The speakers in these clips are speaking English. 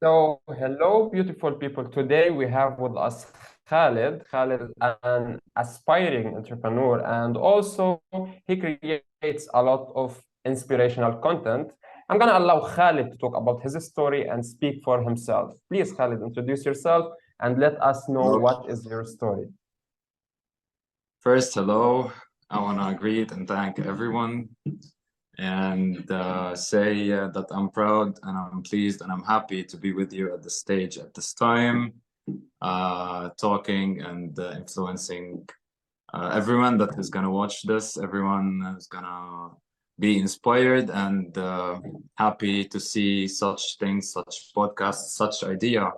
So, hello, beautiful people. Today we have with us Khaled. Khaled is an aspiring entrepreneur, and also he creates a lot of inspirational content. I'm going to allow Khaled to talk about his story and speak for himself. Please, Khaled, introduce yourself and let us know Hello. what is your story. First, hello. I want to greet and thank everyone and say that I'm proud and I'm pleased and I'm happy to be with you at the stage at this time, talking and influencing everyone that is going to watch this. Everyone is going to be inspired and happy to see such things, such podcasts, such idea.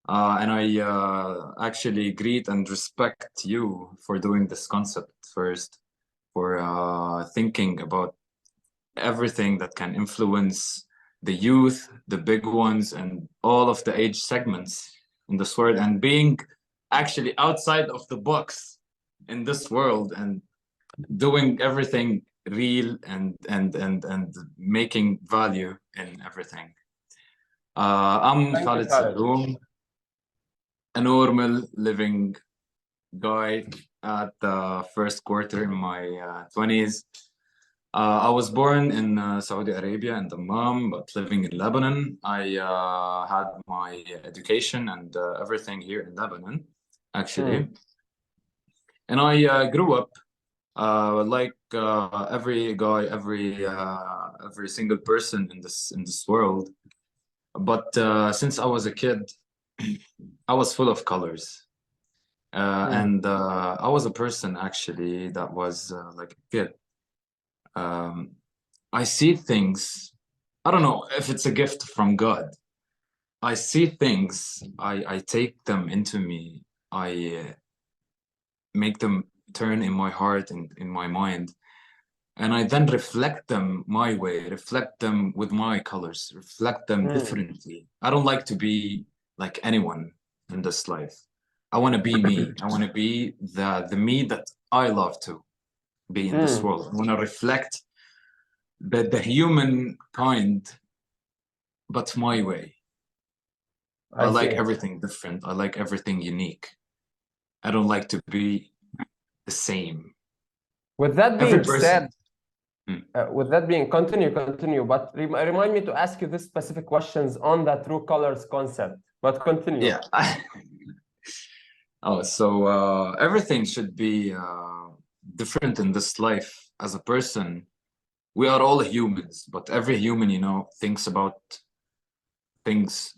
And I actually greet and respect you for doing this concept first, for thinking about everything that can influence the youth, the big ones, and all of the age segments in this world, and being actually outside of the box in this world and doing everything real and making value in everything. I'm Thank you, Khaled Khaled. Sallaum, a normal living guy at the first quarter in my 20s. I was born in Saudi Arabia in Dammam, but living in Lebanon. I had my education and everything here in Lebanon, actually. And I grew up like every guy, every single person in this world. But since I was a kid, I was full of colors. And I was a person actually that was like a kid. I see things. I don't know if it's a gift from God. I see things. I take them into me. I make them turn in my heart and in my mind. And I then reflect them my way, reflect them with my colors, reflect them differently. I don't like to be like anyone in this life. I want to be me. I want to be the me that I love to be in this world. I want to reflect the human kind, but my way. I like everything different. I like everything unique. I don't like to be the same. With that being said, continue, but remind me to ask you these specific questions on the true colors concept, but continue. Yeah. So everything should be different in this life. As a person, we are all humans, but every human, thinks about things,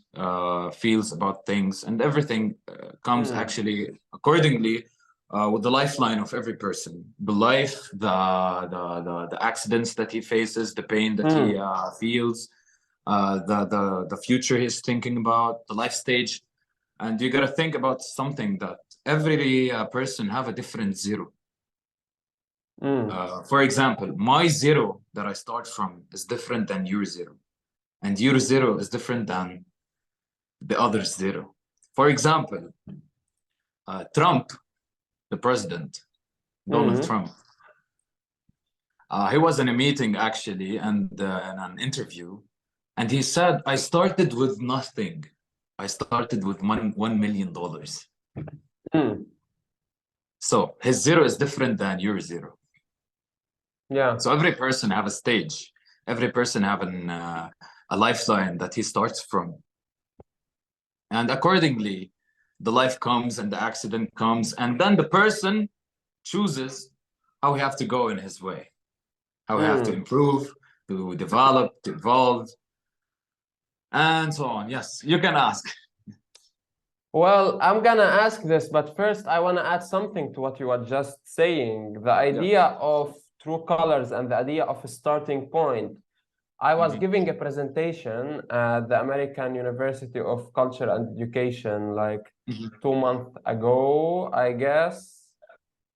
feels about things, and everything comes actually accordingly with the lifeline of every person. The life, the accidents that he faces, the pain that he feels, the future he's thinking about, the life stage. And you got to think about something that every person have a different zero. For example, my zero that I start from is different than your zero. And your zero is different than the other zero. For example, Trump, the president, Donald Trump, he was in a meeting actually and in an interview, and he said, I started with nothing. I started with $1 million. So his zero is different than your zero. Yeah. So every person have a stage. Every person have a lifeline that he starts from. And accordingly, the life comes and the accident comes. And then the person chooses how he have to go in his way. How he have to improve, to develop, to evolve, and so on. Yes, you can ask. Well, I'm gonna ask this, but first I want to add something to what you were just saying. The idea of true colors and the idea of a starting point. I was giving a presentation at the American University of Culture and Education like 2 months ago, I guess.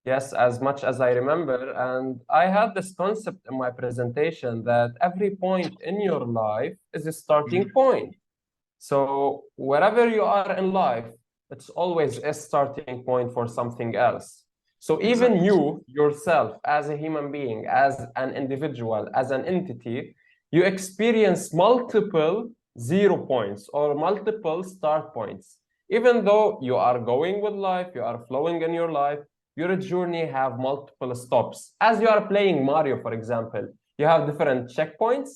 Yes, as much as I remember. And I had this concept in my presentation that every point in your life is a starting point. So wherever you are in life, it's always a starting point for something else. So even you yourself, as a human being, as an individual, as an entity, you experience multiple 0 points or multiple start points. Even though you are going with life, you are flowing in your life, your journey have multiple stops. As you are playing Mario, for example, you have different checkpoints,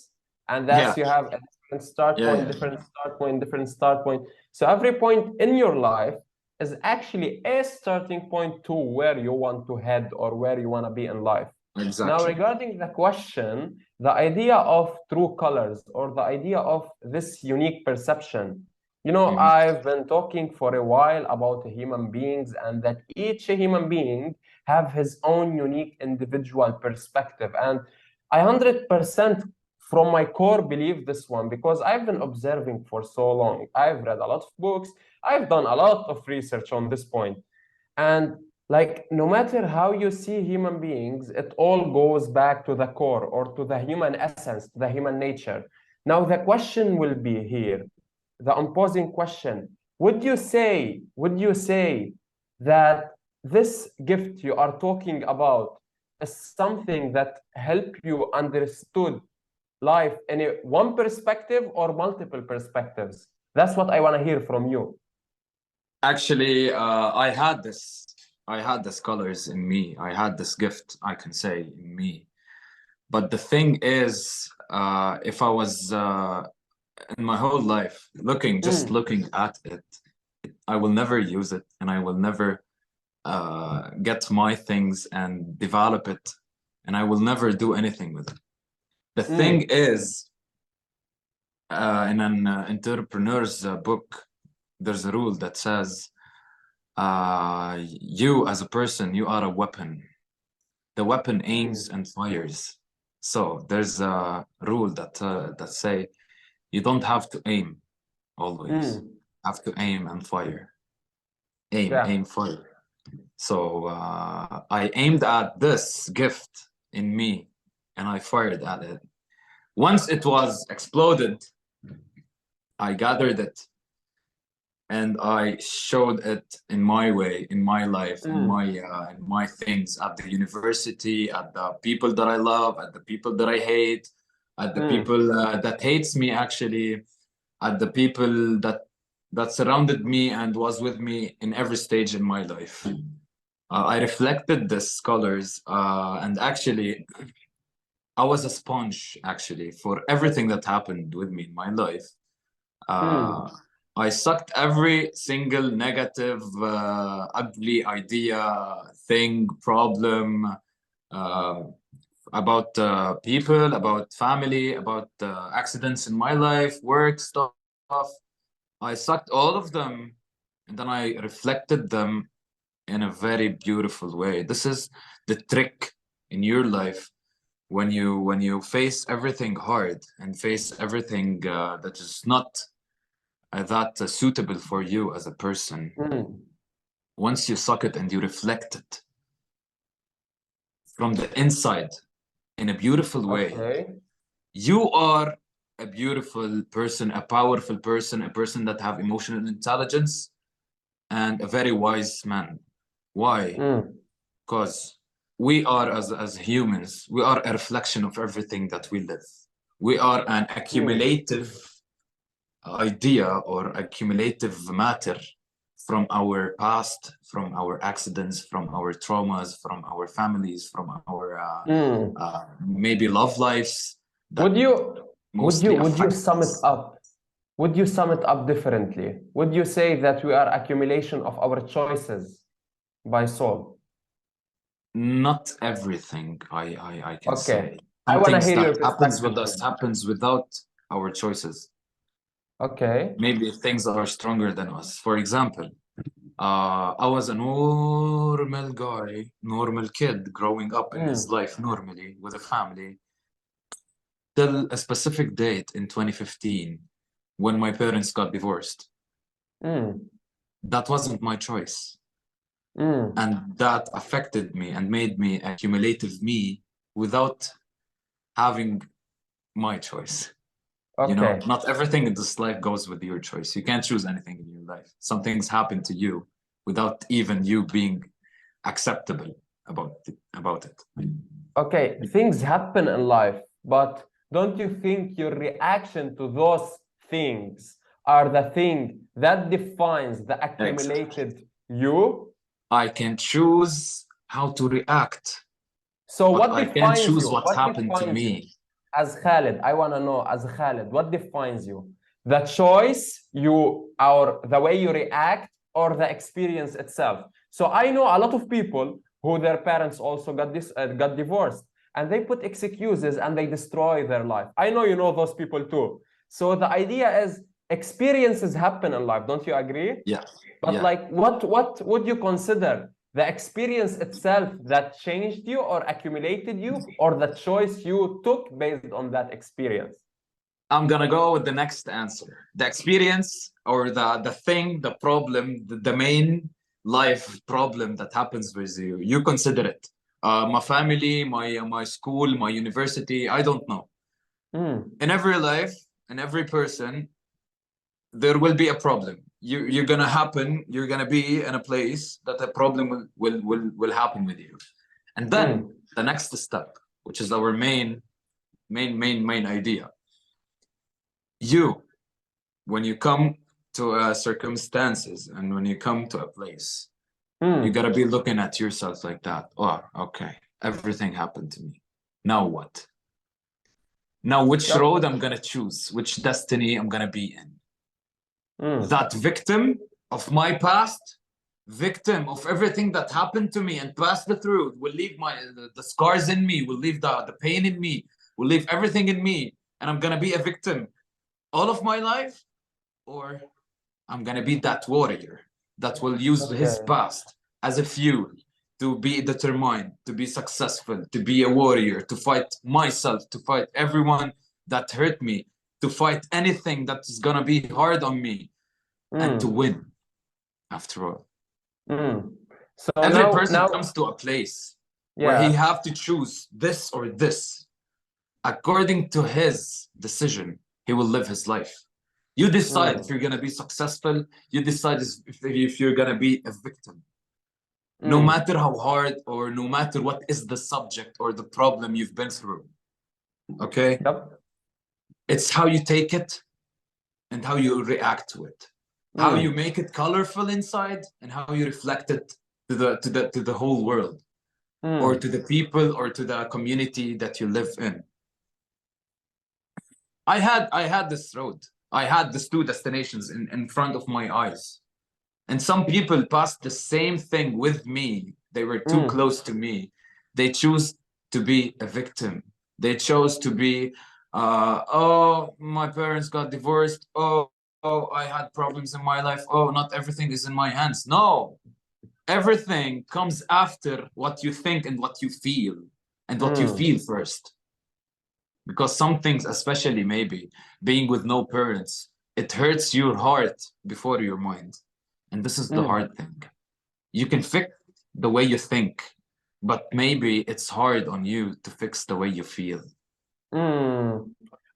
and that's you have a different start point, different start point, different start point. So every point in your life is actually a starting point to where you want to head or where you want to be in life. Exactly. Now, regarding the question, the idea of true colors or the idea of this unique perception, you know, I've been talking for a while about human beings and that each human being have his own unique individual perspective. And I 100% from my core believe this one because I've been observing for so long. I've read a lot of books. I've done a lot of research on this point. And like, no matter how you see human beings, it all goes back to the core or to the human essence, to the human nature. Now, the question will be here, the imposing question. Would you say that this gift you are talking about is something that help you understood life in one perspective or multiple perspectives? That's what I want to hear from you. Actually, I had this colors in me. I had this gift, I can say, in me. But the thing is, if I was in my whole life just looking at it, I will never use it, and I will never get my things and develop it, and I will never do anything with it. The thing is, in an entrepreneur's book, there's a rule that says, you as a person, you are a weapon. The weapon aims and fires. So there's a rule that say you don't have to aim always. You have to aim and fire. Aim, fire. So I aimed at this gift in me and I fired at it. Once it was exploded, I gathered it and I showed it in my way, in my life, in my things at the university, at the people that I love, at the people that I hate, at the people that hates me actually, at the people that surrounded me and was with me in every stage in my life. I reflected this colors and actually I was a sponge actually for everything that happened with me in my life. I sucked every single negative, ugly idea, thing, problem about people, about family, about accidents in my life, work stuff. I sucked all of them and then I reflected them in a very beautiful way. This is the trick in your life when you face everything hard and face everything that is not that suitable for you as a person. Once you suck it and you reflect it from the inside in a beautiful way, you are a beautiful person, a powerful person, a person that have emotional intelligence and a very wise man. Why? Because we are as humans, we are a reflection of everything that we live. We are an accumulative idea or accumulative matter from our past, from our accidents, from our traumas, from our families, from our maybe love lives. Would you sum it up? Would you sum it up differently? Would you say that we are accumulation of our choices by soul? Not everything, I can say. I want to hear your perspective. Happens with us happens without our choices. Maybe things are stronger than us. For example, I was a normal guy, normal kid growing up in his life normally with a family till a specific date in 2015 when my parents got divorced. That wasn't my choice. And that affected me and made me a cumulative me without having my choice. You know, not everything in this life goes with your choice. You can't choose anything in your life. Some things happen to you without even you being acceptable about it. Things happen in life, but don't you think your reaction to those things are the thing that defines the accumulated you? I can choose how to react, So but what I can't defines choose you? what What happened to defines you? me. As Khaled, I want to know, as Khaled, what defines you? The choice you, or the way you react, or the experience itself? So I know a lot of people who their parents also got divorced, and they put excuses and they destroy their life. I know you know those people too. So the idea is experiences happen in life, don't you agree? Yeah. But Yeah. like, what would you consider the experience itself that changed you or accumulated you, or the choice you took based on that experience? I'm gonna go with the next answer. The experience or the thing, the problem, the main life problem that happens with you. You consider it. My family, my school, my university, I don't know. In every life, in every person, there will be a problem. You're gonna happen, you're gonna be in a place that a problem will happen with you. And then the next step, which is our main idea. You, when you come to circumstances and when you come to a place, you gotta be looking at yourself like that. Oh, okay, everything happened to me. Now what? Now which road I'm gonna choose, which destiny I'm gonna be in. That victim of my past, victim of everything that happened to me and passed through, will leave the scars in me, will leave the pain in me, will leave everything in me, and I'm gonna be a victim all of my life? Or I'm gonna be that warrior that will use his past as a fuel to be determined, to be successful, to be a warrior, to fight myself, to fight everyone that hurt me, to fight anything that is gonna be hard on me, and to win after all. So Every now person comes to a place where he have to choose this or this. According to his decision, he will live his life. You decide if you're going to be successful. You decide if you're going to be a victim. No matter how hard or no matter what is the subject or the problem you've been through. Okay? It's how you take it and how you react to it. How you make it colorful inside and how you reflect it to the whole world or to the people or to the community that you live in. I had this road. I had these two destinations in front of my eyes. And some people passed the same thing with me. They were too close to me. They chose to be a victim. They chose to be, oh, my parents got divorced. Oh, I had problems in my life. Oh, not everything is in my hands. No, everything comes after what you think and what you feel, and what you feel first. Because some things, especially maybe being with no parents, it hurts your heart before your mind. And this is the hard thing. You can fix the way you think, but maybe it's hard on you to fix the way you feel.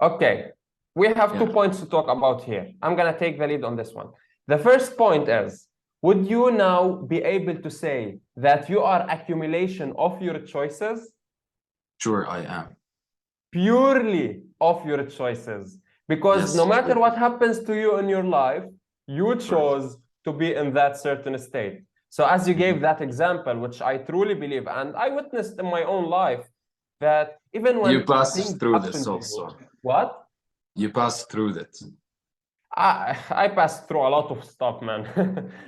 Okay, we have 2 points to talk about here. I'm gonna take the lead on this one. The first point is, would you now be able to say that you are accumulation of your choices? Sure, I am. Purely of your choices, because no matter what happens to you in your life, you chose to be in that certain state. So as you gave that example, which I truly believe, and I witnessed in my own life, that even when you passed through happen this to also. you, what? You passed through that. I passed through a lot of stuff, man.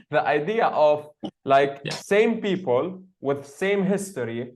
The idea of like same people with same history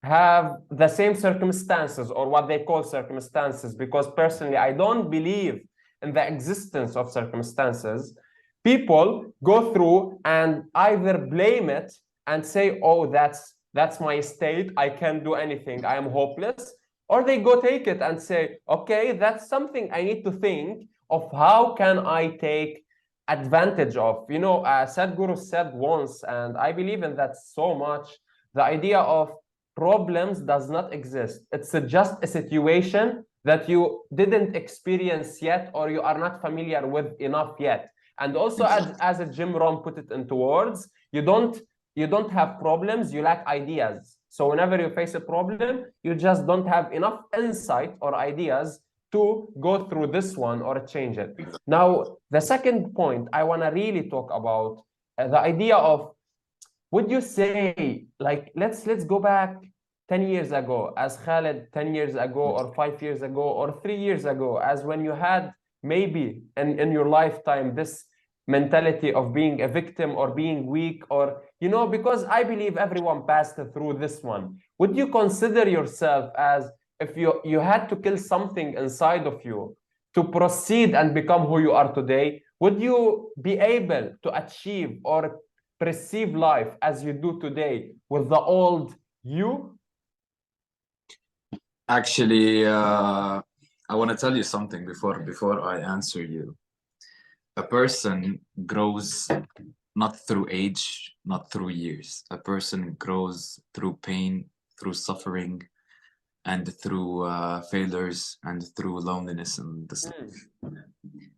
have the same circumstances, or what they call circumstances, because personally I don't believe in the existence of circumstances. People go through and either blame it and say, oh, that's my state, I can't do anything, I am hopeless, or they go take it and say, okay, that's something I need to think of, how can I take advantage of. You know, Sadhguru said once, and I believe in that so much, the idea of problems does not exist. It's just a situation that you didn't experience yet, or you are not familiar with enough yet. And also, as Jim Rohn put it into words, you don't you don't have problems, you lack ideas. So whenever you face a problem, you just don't have enough insight or ideas to go through this one or change it. Now, the second point I want to really talk about the idea of, would you say, like, let's go back 10 years ago as Khaled, 10 years ago or 5 years ago or 3 years ago, as when you had maybe in your lifetime this mentality of being a victim or being weak, or, you know, because I believe everyone passed through this one. Would you consider yourself as, if you had to kill something inside of you to proceed and become who you are today, would you be able to achieve or perceive life as you do today with the old you? Actually, I want to tell you something before I answer you. A person grows not through age, not through years. A person grows through pain, through suffering, and through failures, and through loneliness in this life.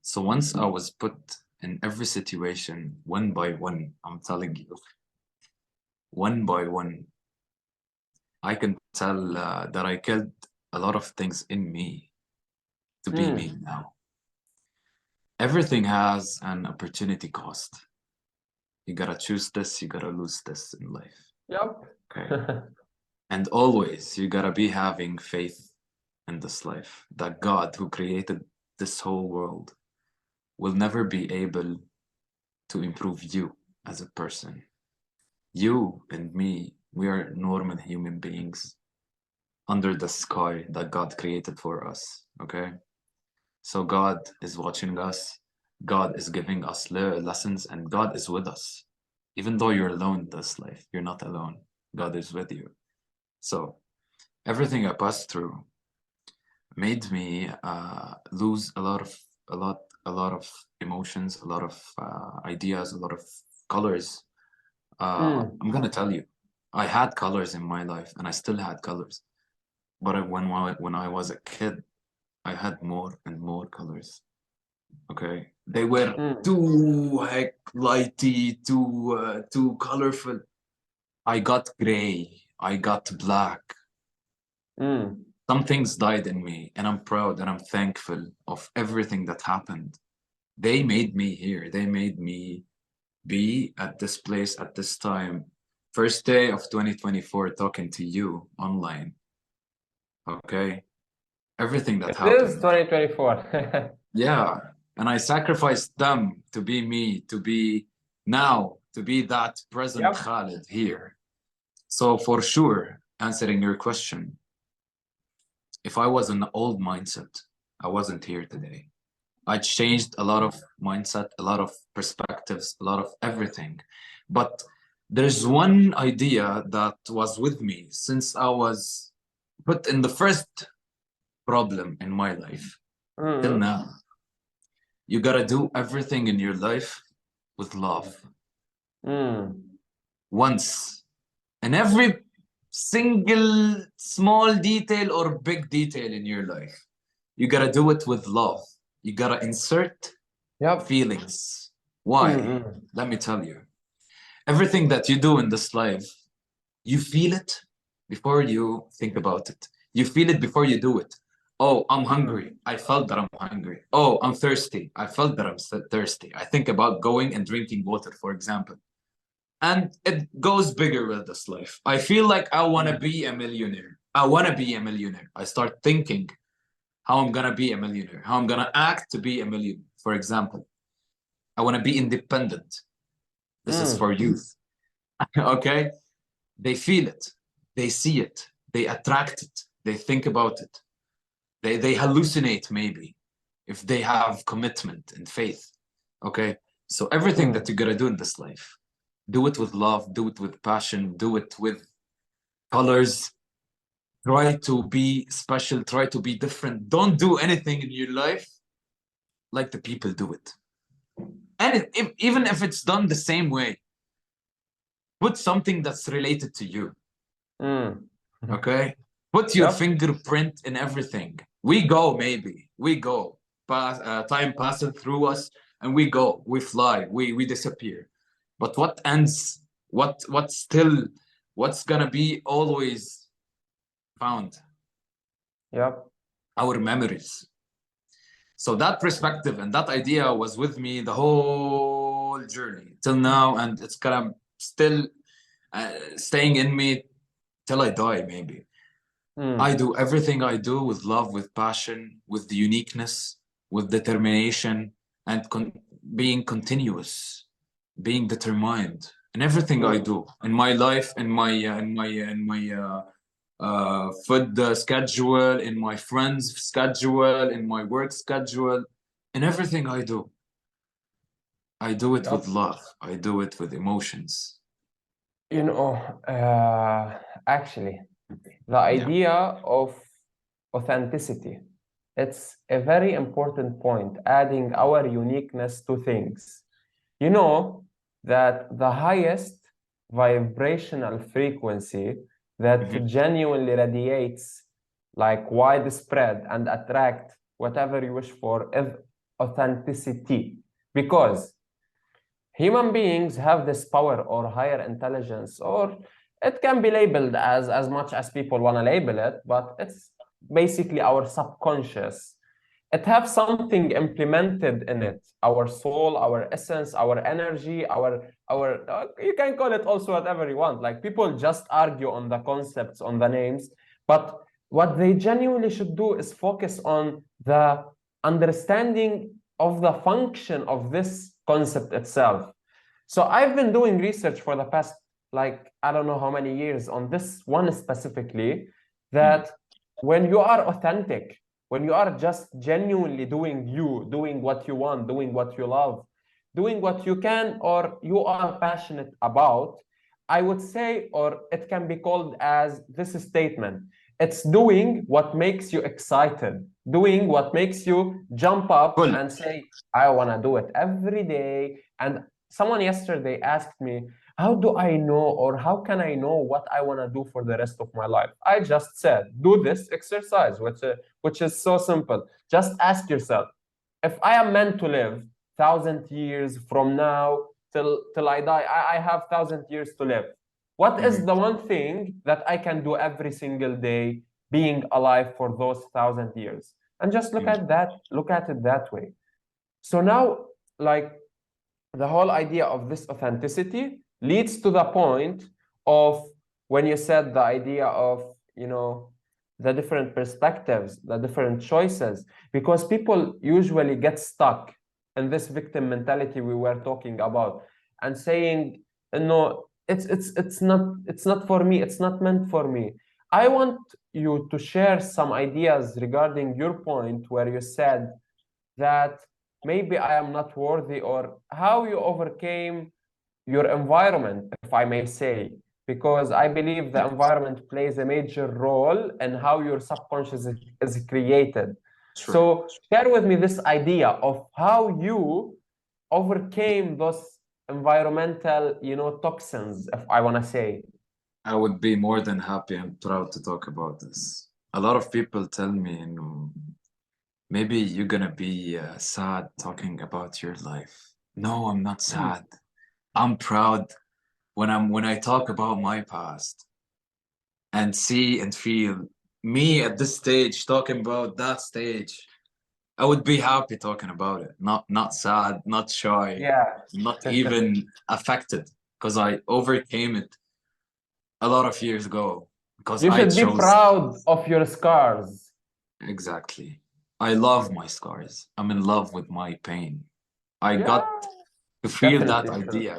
So once I was put in every situation, one by one, I'm telling you, one by one, I can tell that I killed a lot of things in me to be me now. Everything has an opportunity cost. You gotta choose this, you gotta lose this in life. Yep. Okay. And always you gotta be having faith in this life that God, who created this whole world, will never be able to improve you as a person. You and me, we are normal human beings under the sky that God created for us, okay? So God is watching us, God is giving us lessons, and God is with us. Even though you're alone in this life, you're not alone. God is with you. So everything I passed through made me lose a lot of emotions, a lot of ideas, a lot of colors. I'm gonna tell you, I had colors in my life, and I still had colors. But when I was a kid, I had more and more colors. Okay, they were too like lighty, too colorful. I got gray, I got black. Some things died in me, and I'm proud and I'm thankful of everything that happened. They made me here. They made me be at this place at this time. First day of 2024, talking to you online. Okay, everything that happened. It is 2024. Yeah, and I sacrificed them to be me, to be now, to be that present Khaled here. So for sure, answering your question, if I was in the old mindset, I wasn't here today. I changed a lot of mindset, a lot of perspectives, a lot of everything. But there's one idea that was with me since I was put in the first problem in my life till now. You gotta do everything in your life with love. Once. And every single small detail or big detail in your life, you gotta do it with love. You gotta insert feelings. Why? Let me tell you. Everything that you do in this life, you feel it before you think about it. You feel it before you do it. Oh, I'm hungry. I felt that I'm hungry. Oh, I'm thirsty. I felt that I'm thirsty. I think about going and drinking water, for example. And it goes bigger with this life. I feel like I want to be a millionaire. I want to be a millionaire. I start thinking how I'm going to be a millionaire, how I'm going to act to be a millionaire. For example, I want to be independent. This is for youth. Okay? They feel it. They see it. They attract it. They think about it. They hallucinate maybe if they have commitment and faith. Okay? So everything that you got to do in this life, do it with love, do it with passion, do it with colors. Try to be special, try to be different. Don't do anything in your life like the people do it. And even if it's done the same way, put something that's related to you. Okay? Put your fingerprint in everything. We go, maybe. We go. Time passes through us, and we go. We fly. We disappear. But what ends what's gonna be always found? Yep. Our memories. So that perspective and that idea was with me the whole journey till now, and it's gonna still staying in me till I die, maybe. I do everything I do with love, with passion, with the uniqueness, with determination, and being continuous, being determined in everything I do in my life, in my food schedule, in my friends' schedule, in my work schedule, in everything I do. I do it with love. I do it with emotions. You know, actually, the idea of authenticity, it's a very important point, adding our uniqueness to things. You know that the highest vibrational frequency that genuinely radiates like widespread and attract whatever you wish for is authenticity, because human beings have this power or higher intelligence, or it can be labeled as much as people want to label it, but it's basically our subconscious. It have something implemented in it, our soul, our essence, our energy, our you can call it also whatever you want. Like, people just argue on the concepts, on the names, but what they genuinely should do is focus on the understanding of the function of this concept itself. So I've been doing research for the past, like, I don't know how many years on this one specifically, that when you are authentic, when you are just genuinely doing you, doing what you want, doing what you love, doing what you can or you are passionate about, I would say, or it can be called as this statement: it's doing what makes you excited, doing what makes you jump up and say, I want to do it every day. And someone yesterday asked me, how do I know, or how can I know what I want to do for the rest of my life? I just said, do this exercise, which is so simple. Just ask yourself, if I am meant to live 1,000 years from now till I die, I have 1,000 years to live. What is the one thing that I can do every single day being alive for those 1,000 years? And just look at that, look at it that way. So now, like, the whole idea of this authenticity leads to the point of when you said the idea of, the different perspectives, the different choices, because people usually get stuck in this victim mentality we were talking about, and saying, no, it's not for me, it's not meant for me. I want you to share some ideas regarding your point where you said that maybe I am not worthy, or how you overcame your environment, if I may say, because I believe the environment plays a major role in how your subconscious is created. So share with me this idea of how you overcame those environmental, toxins, if I want to say. I would be more than happy and proud to talk about this. A lot of people tell me, maybe you're gonna be sad talking about your life. No, I'm not sad. I'm proud when I talk about my past and see and feel me at this stage talking about that stage. I would be happy talking about it. Not sad, not shy, not even affected, because I overcame it a lot of years ago. Because you should be proud of your scars. Exactly. I love my scars. I'm in love with my pain. I got to feel that idea.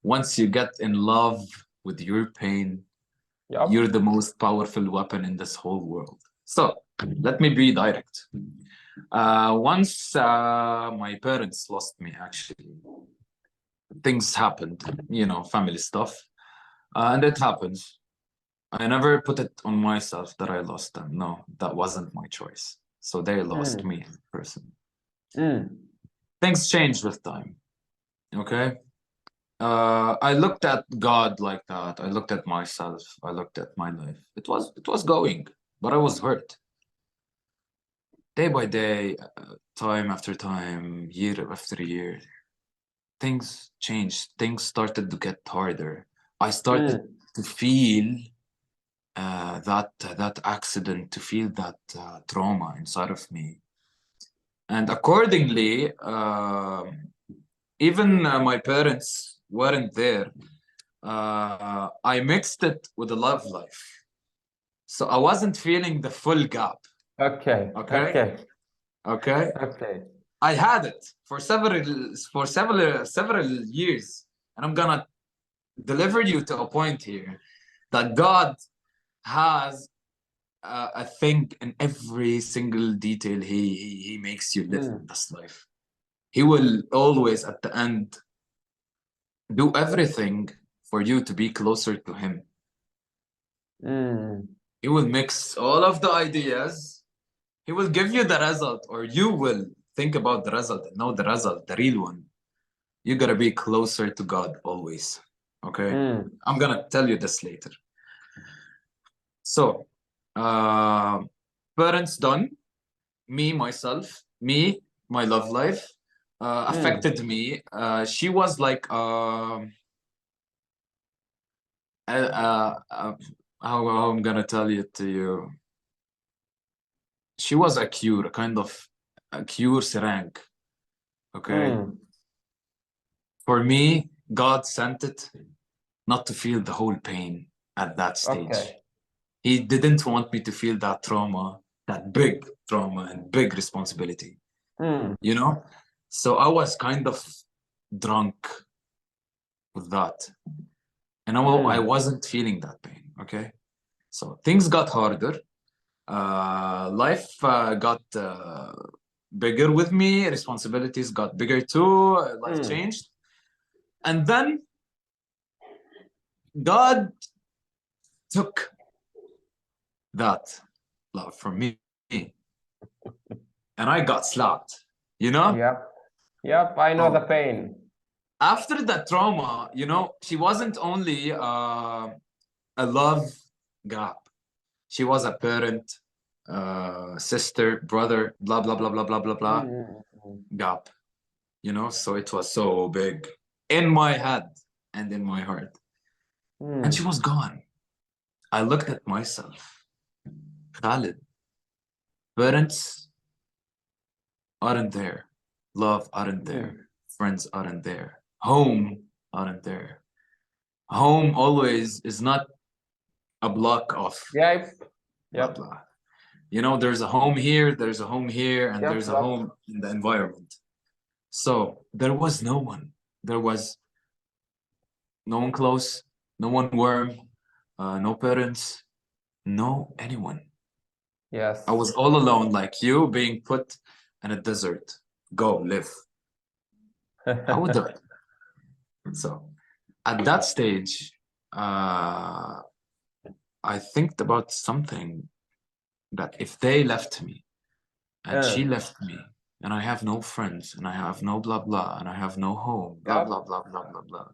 Once you get in love with your pain, you're the most powerful weapon in this whole world. So let me be direct. Once my parents lost me, actually, things happened, family stuff, and it happens. I never put it on myself that I lost them. No, that wasn't my choice. So they lost me as a person. Things changed with time. Okay. I looked at God like that. I looked at myself. I looked at my life. It was going, but I was hurt. Day by day, time after time, year after year. things changed. Things started to get harder. I started to feel that accident, to feel that trauma inside of me. And accordingly, even my parents weren't there. I mixed it with a love life. So I wasn't feeling the full gap. Okay. Okay. Okay. I had it for several years, and I'm gonna deliver you to a point here that God has a thing in every single detail. He makes you live this life. He will always at the end do everything for you to be closer to him. He will mix all of the ideas. He will give you the result, or you will think about the result and know the result, the real one. You gotta be closer to God always. Okay? I'm gonna tell you this later. So, parents done. Me, myself, my love life affected me. She was like, how I'm gonna tell it to you. She was a cure, kind of a cure serang. Okay. For me, God sent it not to feel the whole pain at that stage. Okay. He didn't want me to feel that trauma, that big trauma and big responsibility. You know? So I was kind of drunk with that. And I wasn't feeling that pain. Okay. So things got harder. Life got bigger with me. Responsibilities got bigger too. Life changed. And then God took that love from me. And I got slapped, you know? Yep, I know the pain. After that trauma, you know, she wasn't only a love gap. She was a parent, sister, brother, blah, blah, blah, blah, blah, blah, blah, gap. You know, so it was so big in my head and in my heart. And she was gone. I looked at myself. Khaled, parents aren't there. Love aren't there. Friends aren't there. Home aren't there. Home always is not a block of blah, blah. You know, there's a home here, there's a home here, and there's a home in the environment. So there was no one. There was no one close, no one warm, no parents, no anyone. Yes. I was all alone, like you, being put in a desert. Go live. How would I? So at that stage, I think about something that if they left me and she left me and I have no friends and I have no blah blah and I have no home, blah blah blah blah blah blah.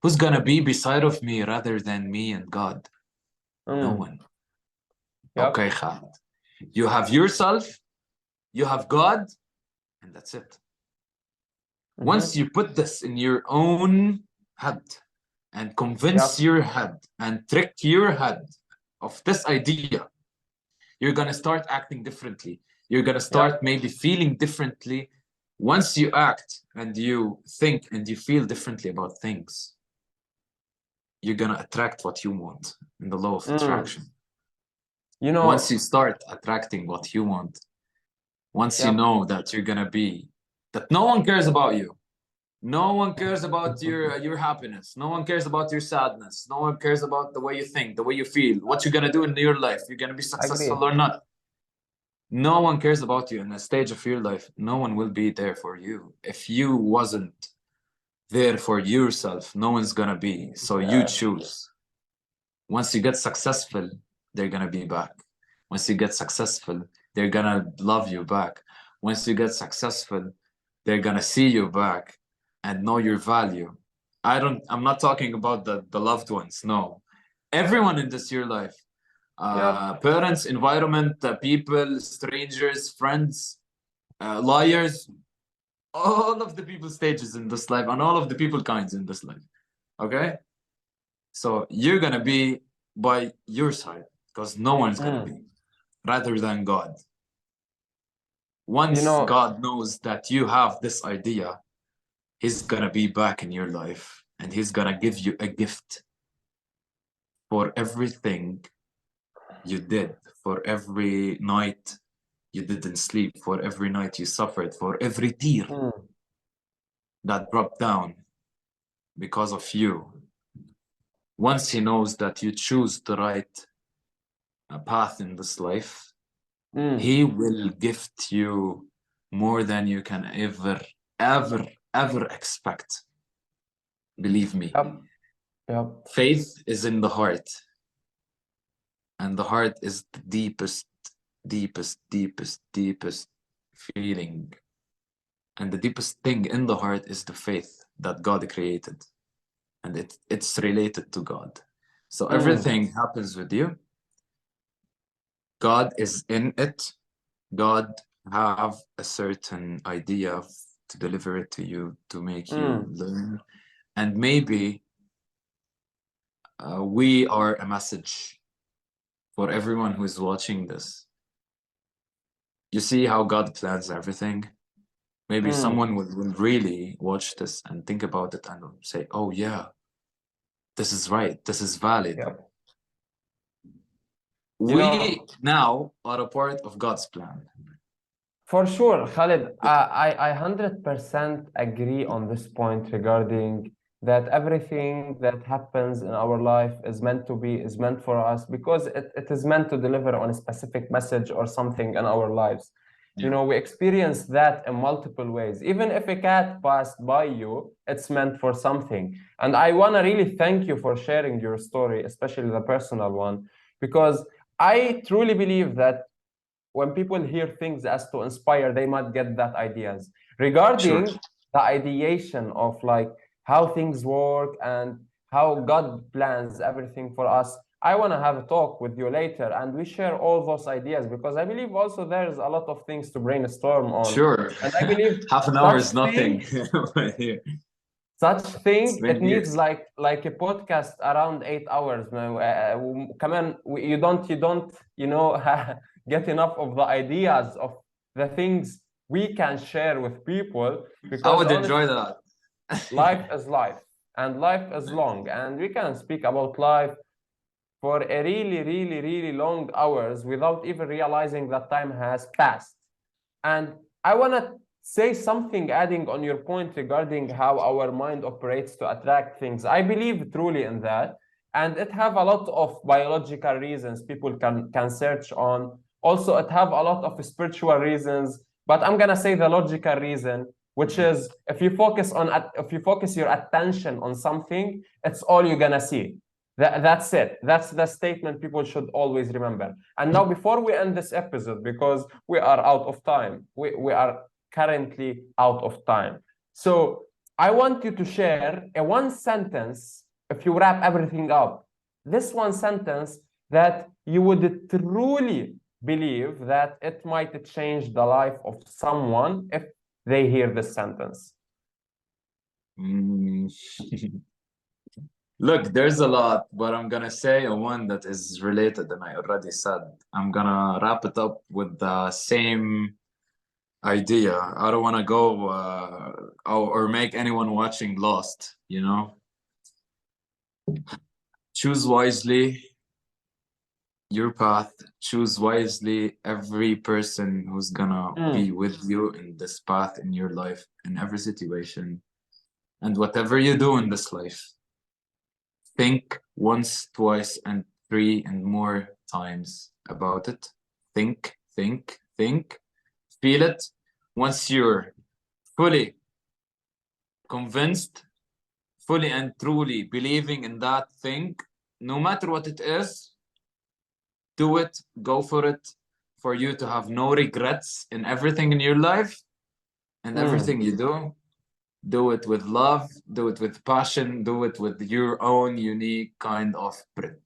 Who's gonna be beside of me rather than me and God? No one. Okay, Khaled. You have yourself, you have God, and that's it. Once you put this in your own head and convince your head and trick your head of this idea, you're gonna start acting differently. You're gonna start maybe feeling differently. Once you act and you think and you feel differently about things, you're gonna attract what you want in the law of attraction. You know, once you start attracting what you want, once you know that you're gonna be, that no one cares about you, no one cares about your happiness, no one cares about your sadness, no one cares about the way you think, the way you feel, what you're gonna do in your life, you're gonna be successful or not. No one cares about you in a stage of your life. No one will be there for you. If you wasn't there for yourself, no one's gonna be. So you choose. Once you get successful, they're gonna be back. Once you get successful, they're gonna love you back. Once you get successful, they're gonna see you back and know your value. I'm not talking about the loved ones, no. Everyone in this your life. Parents, environment, people, strangers, friends, liars, all of the people stages in this life and all of the people kinds in this life. Okay? So you're gonna be by your side because no one's gonna be rather than God. Once God knows that you have this idea, he's gonna be back in your life and he's gonna give you a gift for everything you did, for every night you didn't sleep, for every night you suffered, for every tear that dropped down because of you. Once he knows that you choose the right path in this life, he will gift you more than you can ever expect. Believe me. Yep. Faith is in the heart. And the heart is the deepest feeling. And the deepest thing in the heart is the faith that God created. And it's related to God. So everything happens with you. God is in it. God have a certain idea to deliver it to you, to make you learn. And maybe we are a message for everyone who is watching this. You see how God plans everything? Maybe someone will really watch this and think about it and say, oh yeah, this is right, this is valid. Yep. We now are a part of God's plan. For sure, Khaled, I 100% agree on this point regarding that everything that happens in our life is meant for us because it is meant to deliver on a specific message or something in our lives. Yeah. We experience that in multiple ways. Even if a cat passed by you, it's meant for something. And I want to really thank you for sharing your story, especially the personal one, because I truly believe that when people hear things as to inspire, they might get that ideas regarding the ideation of like how things work and how God plans everything for us. I want to have a talk with you later and we share all those ideas because I believe also there's a lot of things to brainstorm on. Sure. And I believe half an hour is nothing. Such thing, it needs like a podcast around 8 hours. Come on, you don't get enough of the ideas of the things we can share with people because I would enjoy that. Life is life and life is long and we can speak about life for a really long hours without even realizing that time has passed. And I want to say something adding on your point regarding how our mind operates to attract things. I believe truly in that. And it have a lot of biological reasons people can search on. Also, it have a lot of spiritual reasons. But I'm gonna say the logical reason, which is if you focus your attention on something, it's all you're gonna see. That's it. That's the statement people should always remember. And now, before we end this episode, because we are out of time, we are currently out of time. So I want you to share a one sentence, if you wrap everything up, this one sentence that you would truly believe that it might change the life of someone if they hear this sentence. Look, there's a lot, but I'm gonna say one that is related, and I already said. I'm gonna wrap it up with the same idea. I don't want to go or make anyone watching lost, Choose wisely your path. Choose wisely every person who's gonna be with you in this path in your life, in every situation. And whatever you do in this life, think once, twice, and 3 and more times about it. Think. Feel it. Once you're fully convinced, fully and truly believing in that thing, no matter what it is, do it, go for it, for you to have no regrets in everything in your life and everything you do. Do it with love, do it with passion, do it with your own unique kind of spirit.